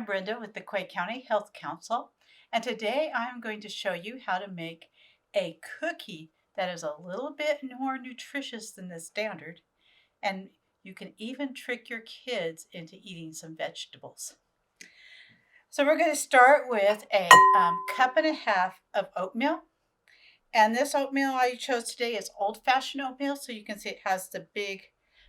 Brenda with the Quay County Health Council, and today I'm going to show you how to make a cookie that is a little bit more nutritious than the standard, and you can even trick your kids into eating some vegetables. So we're going to start with a cup and a half of oatmeal, and this oatmeal I chose today is old-fashioned oatmeal, so you can see it has the big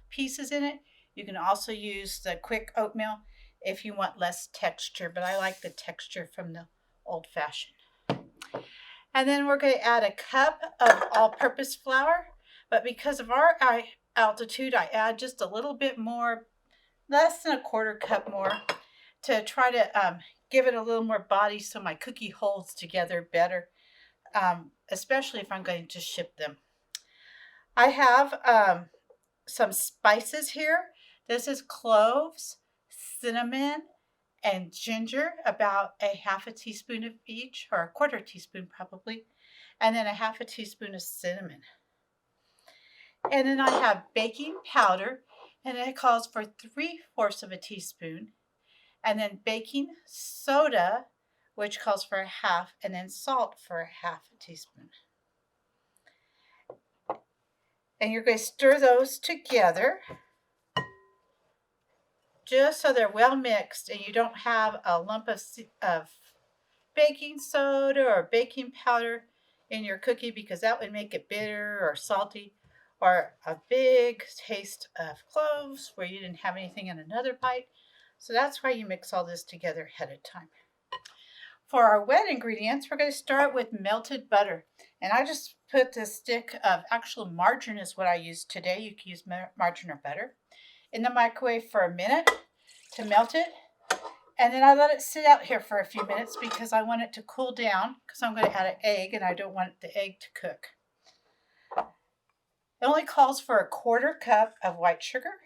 pieces in it. You can also use the quick oatmeal if you want less texture, but I like the texture from the old-fashioned. And then we're going to add a cup of all-purpose flour, but because of our altitude, I add just a little bit more, less than a quarter cup more, to try to give it a little more body so my cookie holds together better, especially if I'm going to ship them. I have some spices here. This is cloves, cinnamon, and ginger, about a half a teaspoon of each, or a quarter teaspoon probably, and then a half a teaspoon of cinnamon. And then I have baking powder, and it calls for 3/4 of a teaspoon, and then baking soda, which calls for a half, and then salt for a half a teaspoon. And you're going to stir those together just so they're well mixed and you don't have a lump of baking soda or baking powder in your cookie, because that would make it bitter or salty, or a big taste of cloves where you didn't have anything in another bite. So that's why you mix all this together ahead of time. For our wet ingredients, we're going to start with melted butter. And I just put a stick of actual margarine is what I used today. You can use margarine or butter in the microwave for a minute to melt it. And then I let it sit out here for a few minutes because I want it to cool down, because I'm going to add an egg and I don't want the egg to cook. It only calls for a quarter cup of white sugar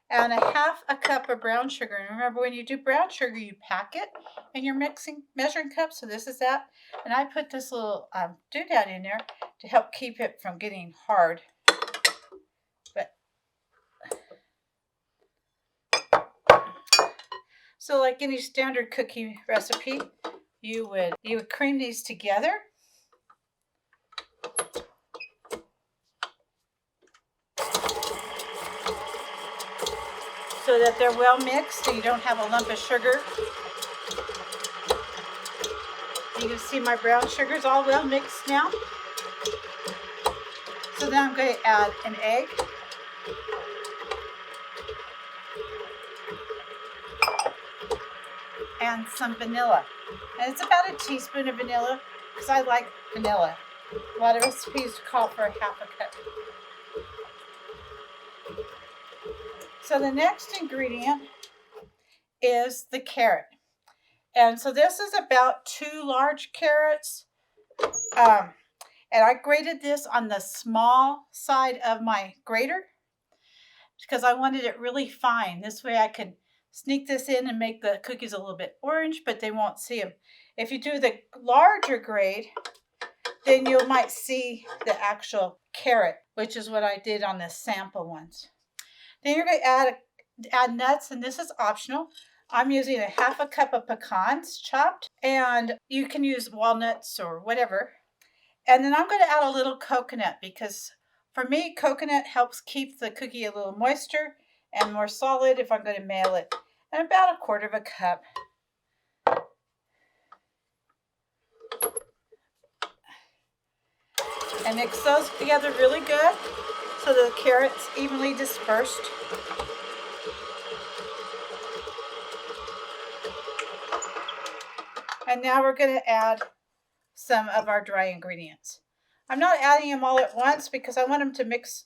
and a half a cup of brown sugar. And remember, when you do brown sugar, you pack it in your measuring cup. So this is that. And I put this little doodad in there to help keep it from getting hard. So like any standard cookie recipe, you would cream these together. So that they're well mixed and you don't have a lump of sugar. You can see my brown sugar is all well mixed now. So then I'm going to add an egg. And some vanilla. And it's about a teaspoon of vanilla because I like vanilla. A lot of recipes call for a half a cup. So the next ingredient is the carrot. And so this is about 2 large carrots. And I grated this on the small side of my grater because I wanted it really fine. This way I can sneak this in and make the cookies a little bit orange, but they won't see them. If you do the larger grade, then you might see the actual carrot, which is what I did on the sample ones. Then you're going to add nuts, and this is optional. I'm using a half a cup of pecans chopped, and you can use walnuts or whatever. And then I'm going to add a little coconut because for me, coconut helps keep the cookie a little moister and more solid if I'm going to mail it. And about a quarter of a cup. And mix those together really good so the carrot's evenly dispersed. And now we're going to add some of our dry ingredients. I'm not adding them all at once because I want them to mix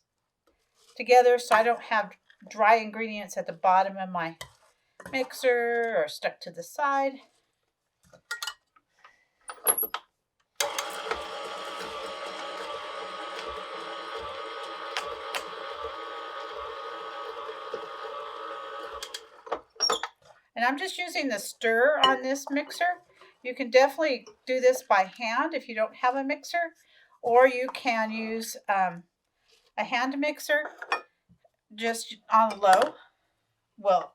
together so I don't have dry ingredients at the bottom of my mixer or stuck to the side. And I'm just using the stir on this mixer. You can definitely do this by hand if you don't have a mixer, or you can use a hand mixer just on low. Well,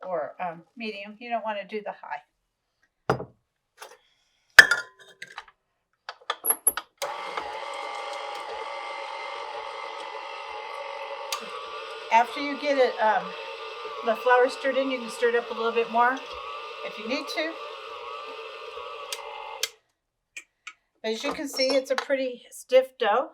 or medium. You don't want to do the high. After you get it, the flour stirred in, you can stir it up a little bit more if you need to. As you can see, it's a pretty stiff dough.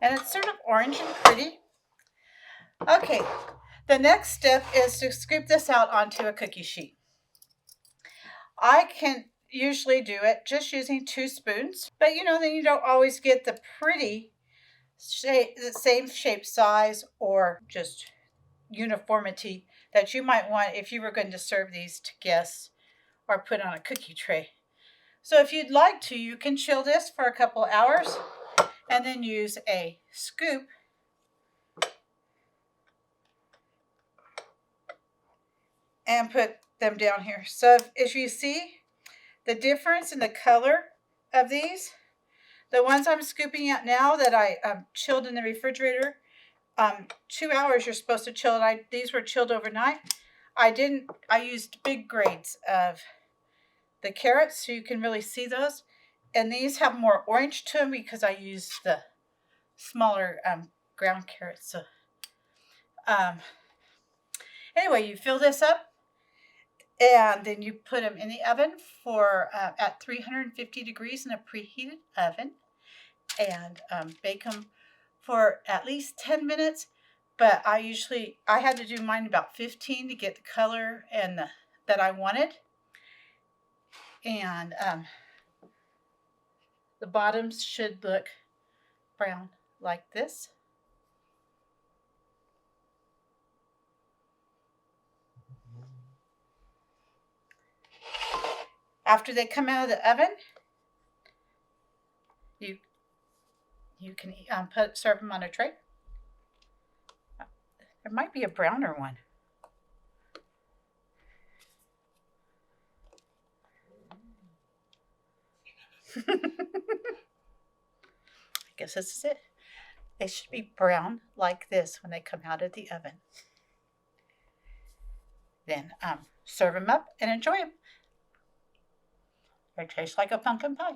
And it's sort of orange and pretty. Okay, the next step is to scoop this out onto a cookie sheet. I can usually do it just using 2 spoons, but then you don't always get the pretty shape, the same shape, size, or just uniformity that you might want if you were going to serve these to guests or put on a cookie tray. So if you'd like to, you can chill this for a couple hours and then use a scoop and put them down here. So as you see the difference in the color of these, the ones I'm scooping out now that I chilled in the refrigerator, 2 hours you're supposed to chill it. These were chilled overnight. I used big grades of the carrots so you can really see those. And these have more orange to them because I used the smaller ground carrots. So anyway, you fill this up and then you put them in the oven for at 350 degrees in a preheated oven, and bake them for at least 10 minutes. But I had to do mine about 15 to get the color and that I wanted. And the bottoms should look brown like this. After they come out of the oven, you can serve them on a tray. There might be a browner one. I guess this is it. They should be brown like this when they come out of the oven. Then serve them up and enjoy them. They taste like a pumpkin pie.